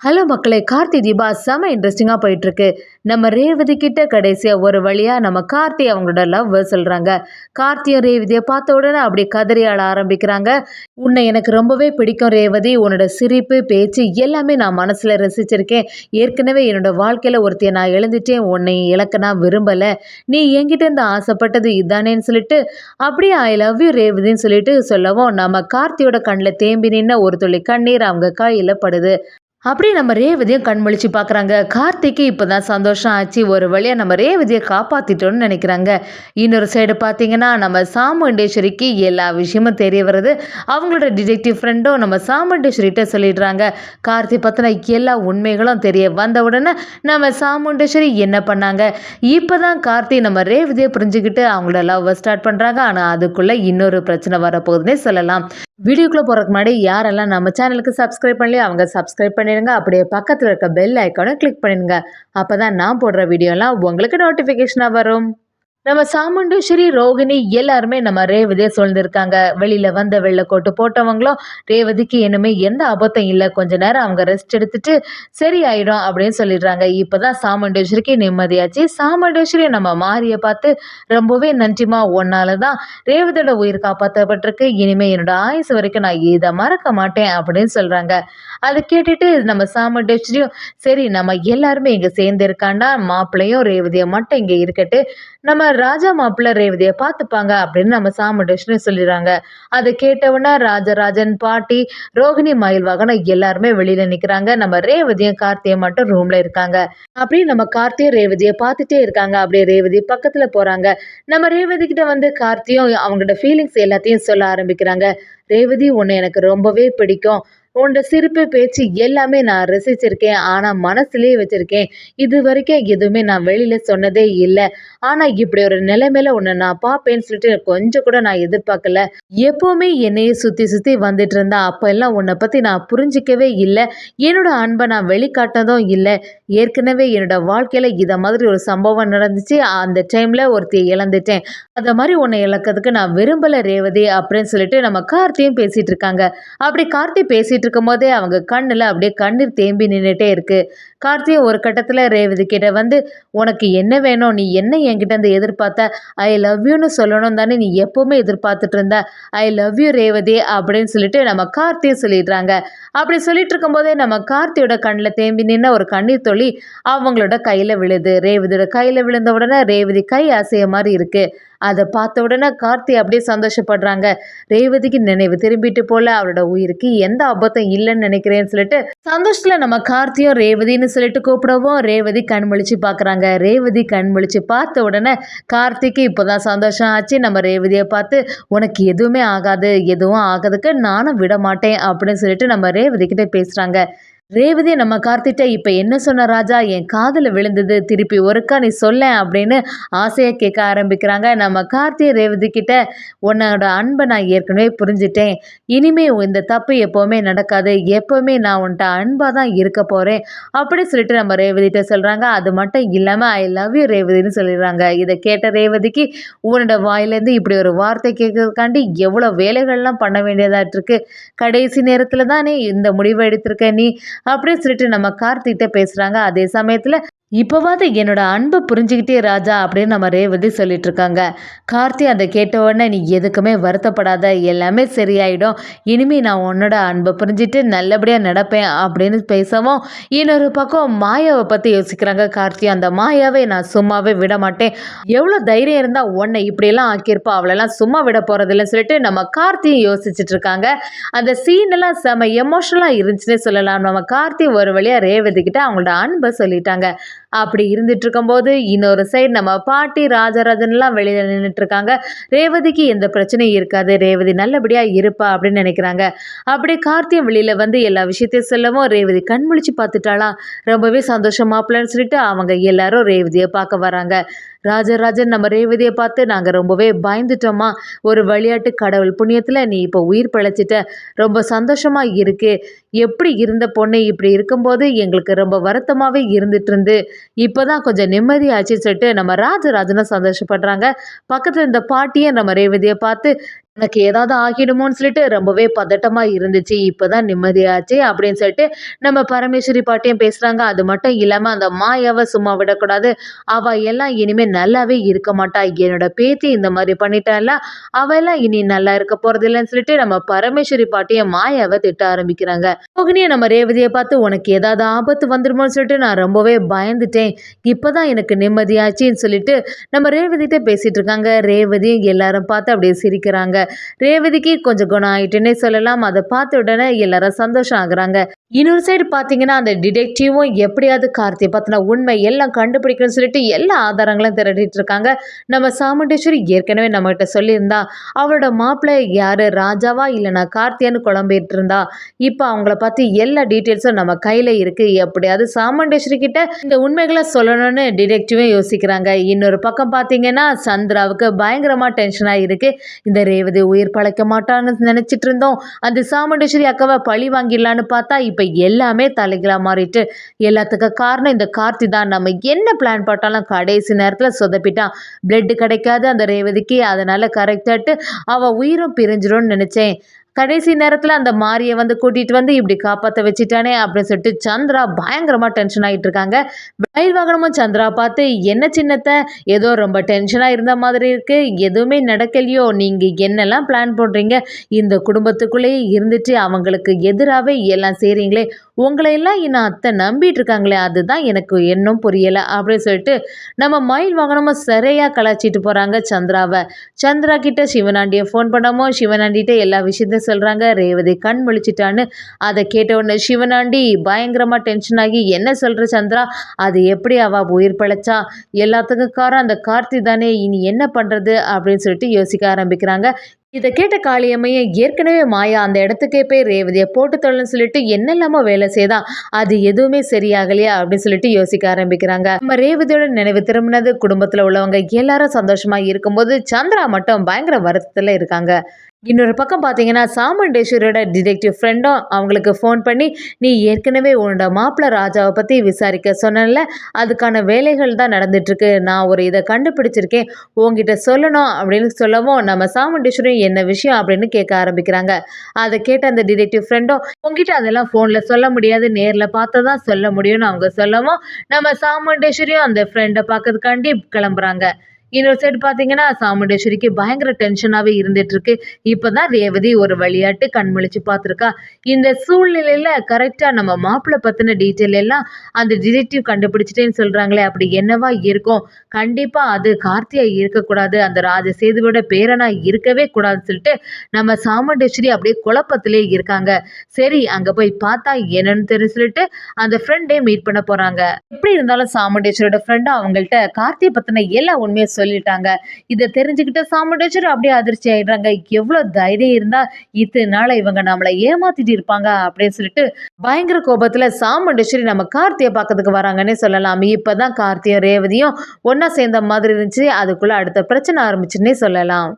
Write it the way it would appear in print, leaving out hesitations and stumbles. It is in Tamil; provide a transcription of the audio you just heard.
ஹலோ மக்களே! கார்த்தி தீபா செம இன்ட்ரெஸ்டிங்கா போயிட்டுருக்கு. நம்ம ரேவதி கிட்ட கடைசியா ஒரு வழியா நம்ம கார்த்தி அவங்களோட லவ்வ சொல்றாங்க. கார்த்தியும் ரேவதிய பார்த்த உடனே அப்படியே கதறி அழ ஆரம்பிக்கிறாங்க. "உன்னை எனக்கு ரொம்பவே பிடிக்கும் ரேவதி. உன்னோட சிரிப்பு, பேச்சு எல்லாமே நான் மனசுல ரசிச்சிருக்கேன். ஏற்கனவே என்னோட வாழ்க்கையில ஒருத்திய நான் இழந்துட்டேன். உன்னை இழக்க நான் விரும்பல. நீ என்கிட்ட இருந்து ஆசைப்பட்டது இதானேன்னு" சொல்லிட்டு அப்படியே "ஐ லவ் யூ ரேவதின்னு" சொல்லிட்டு சொல்லவும், நம்ம கார்த்தியோட கண்ல தேம்பி நின்ன ஒரு துளி கண்ணீர் அவங்க கையில படுது. அப்படியே நம்ம ரேவதியும் கண் முழிச்சு பார்க்குறாங்க. கார்த்திக்கு இப்பதான் சந்தோஷம் ஆச்சு. ஒரு வழியா நம்ம ரேவதிய காப்பாத்திட்டோம்னு நினைக்கிறாங்க. இன்னொரு சைடு பார்த்தீங்கன்னா, நம்ம சாமுண்டேஸ்வரிக்கு எல்லா விஷயமும் தெரிய வருது. அவங்களோட டிடெக்டிவ் ஃப்ரெண்டும் நம்ம சாமுண்டேஸ்வரிட்ட சொல்லிடுறாங்க. கார்த்தி பத்தின எல்லா உண்மைகளும் தெரிய வந்த உடனே நம்ம சாமுண்டேஸ்வரி என்ன பண்ணாங்க? இப்பதான் கார்த்தி நம்ம ரேவதிய புரிஞ்சுக்கிட்டு அவங்களோட லவ்வ ஸ்டார்ட் பண்றாங்க. ஆனா அதுக்குள்ள இன்னொரு பிரச்சனை வரப்போகுதுன்னே சொல்லலாம். வீடியோக்குள்ள போறதுக்கு முன்னாடி யாரெல்லாம் நம்ம சேனலுக்கு சப்ஸ்கிரைப் பண்ணலையோ அவங்க சப்ஸ்கிரைப் பண்ணிடுங்க. அப்படியே பக்கத்தில் இருக்க பெல் ஐக்கானை கிளிக் பண்ணிடுங்க. அப்பதான் நான் போடுற வீடியோலாம் உங்களுக்கு நோட்டிஃபிகேஷனாக வரும். நம்ம சாமுண்டேஸ்வரி, ரோகிணி எல்லாருமே நம்ம ரேவதியை சூழ்ந்திருக்காங்க. வெளியில வந்த வெள்ளைக்கோட்டு போட்டவங்களும் ரேவதிக்கு இனிமே எந்த ஆபத்தும் இல்லை, கொஞ்ச நேரம் அவங்க ரெஸ்ட் எடுத்துட்டு சரியாயிடும் அப்படின்னு சொல்லிடுறாங்க. இப்பதான் சாமுண்டேஸ்வரிக்கு நிம்மதியாச்சு. சாமுண்டேஸ்வரி நம்ம மாரிய பார்த்து ரொம்பவே நன்றிமா, உன்னாலதான் ரேவதியோட உயிர் காப்பாற்றப்பட்டிருக்கு. இனிமே என்னோட ஆயுசு வரைக்கும் நான் இதை மறக்க மாட்டேன் அப்படின்னு சொல்றாங்க. அதை கேட்டுட்டு நம்ம சாமுண்டேஸ்வரியும் சரி நம்ம எல்லாருமே இங்க சேர்ந்து இருக்காண்டா, மாப்பிள்ளையும் ரேவதியை மட்டும் இங்க இருக்கட்டு, நம்ம ராஜா மாப்பிள்ளை ரேவதியை பார்த்துப்பாங்க அப்படின்னு நம்ம சாமுண்டேஸ்வரி சொல்லிடுறாங்க. அதை கேட்டவுடனே ராஜராஜன், பாட்டி, ரோகிணி, மயில்வாகனம் எல்லாருமே வெளியில நிக்கிறாங்க. நம்ம ரேவதியும் கார்த்தியும் மட்டும் ரூம்ல இருக்காங்க. அப்படியே நம்ம கார்த்தியும் ரேவதியை பார்த்துட்டே இருக்காங்க. அப்படியே ரேவதி பக்கத்துல போறாங்க. நம்ம ரேவதி கிட்ட வந்து கார்த்தியும் அவங்களோட ஃபீலிங்ஸ் எல்லாத்தையும் சொல்ல ஆரம்பிக்கிறாங்க. ரேவதி, உன்னை எனக்கு ரொம்பவே பிடிக்கும். உன்னோட சிரிப்பு, பேச்சு எல்லாமே நான் ரசிச்சிருக்கேன். ஆனா மனசுலயே வச்சிருக்கேன். இது வரைக்கும் எதுவுமே நான் வெளியில சொன்னதே இல்லை. ஆனா இப்படி ஒரு நிலைமையில உன்னை நான் பார்ப்பேன்னு சொல்லிட்டு கொஞ்சம் கூட நான் எதிர்பார்க்கல. எப்பவுமே என்னையே சுத்தி சுத்தி வந்துட்டு இருந்தா, அப்ப எல்லாம் உன்னை பத்தி நான் புரிஞ்சிக்கவே இல்லை. என்னோட அன்பை நான் வெளிக்காட்டினதும் இல்லை. ஏற்கனவே என்னோட வாழ்க்கையில இத மாதிரி ஒரு சம்பவம் நடந்துச்சு. அந்த டைம்ல ஒருத்தியை இழந்துட்டேன். அத மாதிரி உன்னை இழக்கிறதுக்கு நான் விரும்பல ரேவதி அப்படின்னு சொல்லிட்டு நம்ம கார்த்தியும் பேசிட்டு இருக்காங்க. அப்படி கார்த்தி பேசிட்டு இருக்கும் போதே அவங்க கண்ணுல அப்படியே கண்ணீர் தேம்பி நின்னுட்டே இருக்கு. கார்த்தியும் ஒரு கட்டத்துல ரேவதி கிட்ட வந்து, உனக்கு என்ன வேணும்? நீ என்ன என்கிட்ட இருந்து எதிர்பார்த்த? ஐ லவ் யூன்னு சொல்லணும் தானே நீ எப்பவுமே எதிர்பார்த்துட்டு இருந்த. ஐ லவ் யூ ரேவதி அப்படின்னு சொல்லிட்டு நம்ம கார்த்தியும் சொல்லிடுறாங்க. அப்படி சொல்லிட்டு இருக்கும் போதே நம்ம கார்த்தியோட கண்ணுல தேம்பி நின்ன ஒரு கண்ணீர் துளி அவங்களோட கையில விழுது. ரேவதியோட கையில விழுந்த உடனே ரேவதி கை அசைய மாதிரி இருக்கு. அதை பார்த்த உடனே கார்த்தி அப்படியே சந்தோஷப்படுறாங்க. ரேவதிக்கு நினைவு திரும்பிட்டு போல, அவளோட உயிருக்கு எந்த ஆபத்தும் இல்லைன்னு நினைக்கிறேன்னு சொல்லிட்டு சந்தோஷத்துல நம்ம கார்த்தியும் ரேவதின்னு சொல்லிட்டு கூப்பிடவும் ரேவதி கண் முழிச்சு பார்க்குறாங்க. ரேவதி கண் முழிச்சு பார்த்த உடனே கார்த்திக்கு இப்போதான் சந்தோஷம் ஆச்சு. நம்ம ரேவதியை பார்த்து, உனக்கு எதுவுமே ஆகாது, எதுவும் ஆகாதுக்கு நானும் விட மாட்டேன் அப்படின்னு சொல்லிட்டு நம்ம ரேவதி கிட்ட பேசுறாங்க. ரேவதி நம்ம கார்த்திட்ட, இப்ப என்ன சொன்ன ராஜா? என் காதுல விழுந்தது, திருப்பி ஒருக்கா நீ சொல்லேன் அப்படின்னு ஆசையா கேட்க ஆரம்பிக்கிறாங்க. நம்ம கார்த்தி ரேவதி கிட்ட, உன்னோட அன்பை நான் ஏற்கனவே புரிஞ்சுட்டேன். இனிமே இந்த தப்பு எப்பவுமே நடக்காது. எப்பவுமே நான் உன்கிட்ட அன்பா தான் இருக்க போறேன் அப்படி சொல்லிட்டு நம்ம ரேவதிட்ட சொல்றாங்க. அது மட்டும் இல்லாம ஐ லவ் யூ ரேவதின்னு சொல்லிடுறாங்க. இதை கேட்ட ரேவதிக்கு, உன்னோட வாயிலேருந்து இப்படி ஒரு வார்த்தை கேட்கறதுக்காண்டி எவ்வளோ வேலைகள்லாம் பண்ண வேண்டியதாட்டு இருக்கு. கடைசி நேரத்துல தானே இந்த முடிவை எடுத்திருக்க நீ அப்படின்னு சொல்லிட்டு நம்ம கார்த்திகிட்ட பேசுறாங்க. அதே சமயத்துல, இப்போவாது என்னோட அன்பை புரிஞ்சுக்கிட்டே ராஜா அப்படின்னு நம்ம ரேவதி சொல்லிட்டு இருக்காங்க. கார்த்தி அதை கேட்ட உடனே, நீ எதுக்குமே வருத்தப்படாத, எல்லாமே சரியாயிடும். இனிமே நான் உன்னோட அன்பை புரிஞ்சுட்டு நல்லபடியாக நடப்பேன் அப்படின்னு பேசவும், இன்னொரு பக்கம் மாயாவை பற்றி யோசிக்கிறாங்க கார்த்தி. அந்த மாயாவை நான் சும்மாவே விட மாட்டேன். எவ்வளோ தைரியம் இருந்தால் உன்னை இப்படியெல்லாம் ஆக்கியிருப்பா, அவளெல்லாம் சும்மா விட போகிறதில்லன்னு சொல்லிட்டு நம்ம கார்த்தியும் யோசிச்சுட்டு இருக்காங்க. அந்த சீன் எல்லாம் செம எமோஷனலாக இருந்துச்சுன்னே சொல்லலாம். நம்ம கார்த்தி ஒரு வழியாக ரேவதி கிட்ட அவங்களோட அன்பை சொல்லிட்டாங்க. அப்படி இருந்துட்டு இருக்கும்போது இன்னொரு சைடு நம்ம பாட்டி, ராஜராஜன் எல்லாம் வெளியில நின்றுட்டு இருக்காங்க. ரேவதிக்கு எந்த பிரச்சனையும் இருக்காது, ரேவதி நல்லபடியா இருப்பா அப்படின்னு நினைக்கிறாங்க. அப்படி கார்த்தியும் வெளியில வந்து எல்லா விஷயத்தையும் சொல்லவும் ரேவதி கண் முழிச்சு பார்த்துட்டாளா. ரொம்பவே சந்தோஷமாப்பிலன்னு சொல்லிட்டு அவங்க எல்லாரும் ரேவதியை பார்க்க வராங்க. ராஜராஜன் நம்ம ரேவதியை பார்த்து, நாங்கள் ரொம்பவே பயந்துட்டோமா, ஒரு விளையாட்டு கடவுள் புண்ணியத்தில் நீ இப்போ உயிர் பிழைச்சிட்ட, ரொம்ப சந்தோஷமா இருக்கு. எப்படி இருந்த பொண்ணு இப்படி இருக்கும்போது எங்களுக்கு ரொம்ப வருத்தமாகவே இருந்துட்டு இருந்து, இப்போ தான் கொஞ்சம் நிம்மதியாச்சுன்னு சொல்லிட்டு நம்ம ராஜராஜனும் சந்தோஷப்படுறாங்க. பக்கத்தில் இந்த பாட்டியை நம்ம ரேவதியை பார்த்து, எனக்கு ஏதாவது ஆகிடுமோன்னு சொல்லிட்டு ரொம்பவே பதட்டமா இருந்துச்சு. இப்பதான் நிம்மதியாச்சு அப்படின்னு சொல்லிட்டு நம்ம பரமேஸ்வரி பாட்டியும் பேசுறாங்க. அது மட்டும் இல்லாம அந்த மாயாவ சும்மா விடக்கூடாது. அவ எல்லாம் இனிமே நல்லாவே இருக்க மாட்டா. என்னோட பேத்தி இந்த மாதிரி பண்ணிட்டால, அவ எல்லாம் இனி நல்லா இருக்க போறதில்லன்னு சொல்லிட்டு நம்ம பரமேஸ்வரி பாட்டியும் மாயாவ திட்ட ஆரம்பிக்கிறாங்க. ரோகிணிய நம்ம ரேவதிய பார்த்து உனக்கு ஏதாவது ஆபத்து வந்துருமோன்னு சொல்லிட்டு நான் ரொம்பவே பயந்துட்டேன். இப்பதான் எனக்கு நிம்மதியாச்சுன்னு சொல்லிட்டு நம்ம ரேவதிட்ட பேசிட்டு இருக்காங்க. ரேவதியும் எல்லாரும் பார்த்து அப்படியே சிரிக்கிறாங்க. ரேவதிக்கு கொஞ்சம் குணம் ஆயிட்டுன்னே சொல்லலாம். அதை பார்த்த உடனே எல்லாரும் சந்தோஷம் ஆகுறாங்க. இன்னொரு சைடு பார்த்தீங்கன்னா, அந்த டிடெக்டிவும் எப்படியாவது கார்த்திய பத்தின உண்மை எல்லாம் கண்டுபிடிக்கணும்னு சொல்லிட்டு எல்லா ஆதாரங்களும் திரட்டிட்டு இருக்காங்க. நம்ம சாமுண்டீஸ்வரி ஏற்கனவே நம்மகிட்ட சொல்லியிருந்தா, அவளோட மாப்பிள்ளை யாரு ராஜாவா இல்லைனா கார்த்தியான்னு குழம்பிட்டு இருந்தா. இப்போ அவங்கள பத்தி எல்லா டீட்டெயில்ஸும் நம்ம கையில இருக்கு. எப்படியாவது சாமுண்டீஸ்வரி கிட்ட இந்த உண்மைகளை சொல்லணும்னு டிடெக்டிவும் யோசிக்கிறாங்க. இன்னொரு பக்கம் பார்த்தீங்கன்னா, சந்திராவுக்கு பயங்கரமா டென்ஷனா இருக்கு. இந்த ரேவதி உயிர் பழைக்க மாட்டான்னு நினைச்சிட்டு இருந்தோம். அந்த சாமுண்டீஸ்வரி அக்காவை பழி வாங்கிடலான்னு பார்த்தா இப்போ எல்லாமே தலைகீழா மாறிட்டு எல்லாத்துக்கும் காரணம் இந்த கார்த்தி தான். நம்ம என்ன பிளான் போட்டாலும் கடைசி நேரத்தில் சொதப்பிட்டான். பிளட் கிடைக்காது அந்த ரேவதிக்கு. அதனால கரெக்டாட்டு அவள் உயிரும் பிரிஞ்சிடும்னு நினச்சேன். கடைசி நேரத்தில் அந்த மாரியை வந்து கூட்டிகிட்டு வந்து இப்படி காப்பாற்ற வச்சுட்டானே அப்படின்னு சொல்லிட்டு சந்திரா பயங்கரமாக டென்ஷன் ஆகிட்டு இருக்காங்க. மயில் வாகனமும் சந்திரா பார்த்து என்ன சின்னத்தை ஏதோ ரொம்ப டென்ஷனாக இருந்த மாதிரி இருக்குது, எதுவுமே நடக்கலையோ, நீங்கள் என்னெல்லாம் பிளான் பண்ணுறீங்க, இந்த குடும்பத்துக்குள்ளேயே இருந்துட்டு அவங்களுக்கு எதிராகவே எல்லாம் செய்கிறீங்களே, உங்களையெல்லாம் இன்னும் அத்தை நம்பிட்டு இருக்காங்களே, அதுதான் எனக்கு இன்னும் புரியலை அப்படின்னு சொல்லிட்டு நம்ம மயில் வாகனமும் சரியாக கலாச்சிட்டு போகிறாங்க சந்திராவை. சந்திரா கிட்ட சிவனாண்டியை ஃபோன் பண்ணாமோ சிவனாண்டிகிட்ட எல்லா விஷயத்தையும் சொல்கிறாங்க. ரேவதி கண் முழிச்சிட்டான்னு அதை கேட்ட உடனே சிவனாண்டி பயங்கரமாக டென்ஷன் ஆகி என்ன சொல்கிற சந்திரா, அது எப்படி அவள் உயிர் பிழைச்சா, எல்லாத்துக்கும் காரணம் அந்த கார்த்தி தானே, இனி என்ன பண்ணுறது அப்படின்னு சொல்லிட்டு யோசிக்க ஆரம்பிக்கிறாங்க. இதை கேட்ட காளியம்மையை ஏற்கனவே மாயா அந்த இடத்துக்கே போய் ரேவதியை போட்டு தொழில்னு சொல்லிட்டு என்னெல்லாமோ வேலை செய்தா, அது எதுவுமே சரியாகலையா அப்படின்னு சொல்லிட்டு யோசிக்க ஆரம்பிக்கிறாங்க. நம்ம ரேவதியோட நினைவு திரும்பினது குடும்பத்தில் உள்ளவங்க எல்லாரும் சந்தோஷமா இருக்கும்போது சந்திரா மட்டும் பயங்கர வருத்தத்தில் இருக்காங்க. இன்னொரு பக்கம் பார்த்தீங்கன்னா சாமுண்டேஸ்வரியோட டிடெக்டிவ் ஃப்ரெண்டும் அவங்களுக்கு ஃபோன் பண்ணி நீ ஏற்கனவே உன்னோட மாப்பிள்ளை ராஜாவை பற்றி விசாரிக்க சொன்னல, அதுக்கான வேலைகள் தான் நடந்துட்டுருக்கு, நான் ஒரு இதை கண்டுபிடிச்சிருக்கேன் உங்ககிட்ட சொல்லணும் அப்படின்னு சொல்லவும் நம்ம சாமுண்டேஸ்வரி என்ன விஷயம் அப்படின்னு கேட்க ஆரம்பிக்கிறாங்க. அதை கேட்ட அந்த டிடெக்டிவ் ஃப்ரெண்டும் உங்ககிட்ட அதெல்லாம் ஃபோனில் சொல்ல முடியாது, நேரில் பார்த்து தான் சொல்ல முடியும்னு அவங்க சொல்லவும் நம்ம சாமுண்டேஸ்வரியும் அந்த ஃப்ரெண்டை பார்க்கறதுக்காண்டி கிளம்புறாங்க. இன்னொரு சைடு பார்த்தீங்கன்னா சாமுண்டேஸ்வரிக்கு பயங்கர டென்ஷனாகவே இருந்துட்டு இருக்கு. இப்போதான் ரேவதி ஒரு விளையாட்டு கண்முழிச்சு பார்த்துருக்கா. இந்த சூழ்நிலையில கரெக்டாக நம்ம மாப்பிள்ளை பற்றின டீட்டெயில் எல்லாம் அந்த டிடெக்டிவ் கண்டுபிடிச்சிட்டேன்னு சொல்கிறாங்களே, அப்படி என்னவா இருக்கும், கண்டிப்பாக அது கார்த்தியா இருக்கக்கூடாது, அந்த ராஜசேதுவோட பேரனா இருக்கவே கூடாதுன்னு சொல்லிட்டு நம்ம சாமுண்டேஸ்வரி அப்படியே குழப்பத்திலே இருக்காங்க. சரி அங்கே போய் பார்த்தா என்னன்னு தெரிஞ்சு சொல்லிட்டு அந்த ஃப்ரெண்டே மீட் பண்ண போகிறாங்க. எப்படி இருந்தாலும் சாமுண்டேஸ்வரியோட ஃப்ரெண்டும் அவங்கள்ட்ட கார்த்தியை பற்றின எல்லா உண்மையை சொல்லிட்டாங்க. இதை தெரிஞ்சுக்கிட்ட சாமுண்டேஸ்வரி அப்படியே அதிர்ச்சி ஆயிடுறாங்க. எவ்வளோ தைரியம் இருந்தா இத்தனை நாள் இவங்க நம்மளை ஏமாத்திட்டு இருப்பாங்க அப்படின்னு சொல்லிட்டு பயங்கர கோபத்துல சாமுண்டேஸ்வரி நம்ம கார்த்தியை பார்க்கறதுக்கு வராங்கன்னே சொல்லலாம். இப்பதான் கார்த்தியும் ரேவதியும் ஒன்னா சேர்ந்த மாதிரி இருந்துச்சு. அதுக்குள்ள அடுத்த பிரச்சனை ஆரம்பிச்சுன்னே சொல்லலாம்.